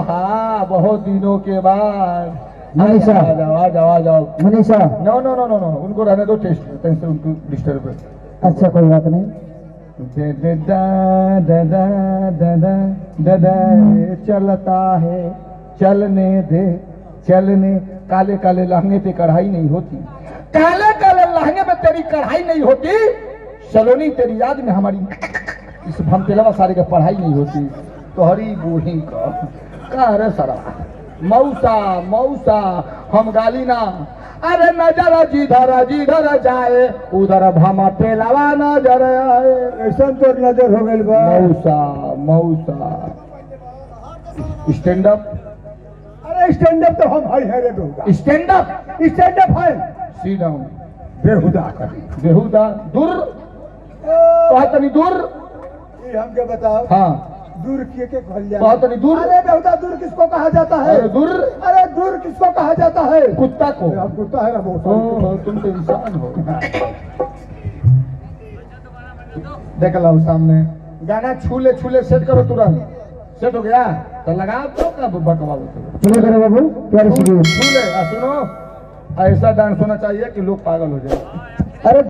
हाँ बहुत दिनों के बाद। मनीषा। आ जाओ आ जाओ आ जाओ। मनीषा। नो नो नो नो नो, उनको रहने दो, टेस्ट से उनको डिस्टर्ब। अच्छा कोई बात नहीं। चलता है चलने दे चलने। काले काले लहंगे पे कढ़ाई नहीं होती, काले काले लहंगे पे तेरी कढ़ाई नहीं होती। सलोनी तेरी याद में हमारी इस भमतेलवा सारे की पढ़ाई नहीं होती। तो हरी बूढ़ी का अरे सरा मौसा मौसा हम गाली ना। अरे नजर जिधर जाए उधर भमा पेलावा नजर आए। ऐसा तो नजर हो गई बा। मौसा मौसा स्टैंड अप। अरे स्टैंड अप तो हम हाई है रे बेहुदा। स्टैंड अप स्टैंड अप है। सी डाउन। बेहुदा कर। बेहुदा दूर बहुत नहीं दूर। ये हमके बताओ। हाँ दूर किए के कहल जाए। बहुत नहीं दूर। अरे बेहुदा दूर किसको कहा जाता है? अरे दूर। अरे दूर किसको कहा जाता है? कुत्ता को। अब कुत्ता है ना वो। तुम तो इंसान हो। देख लो सामने गाना छूले छूले सेट करो तुरंत। सेट हो गया तो लगाओ तो क्या बकवास चलो करो बाबू प्यारे से। छूले सुनो, ऐसा डांस होना चाहिए कि लोग पागल हो जाए। अरे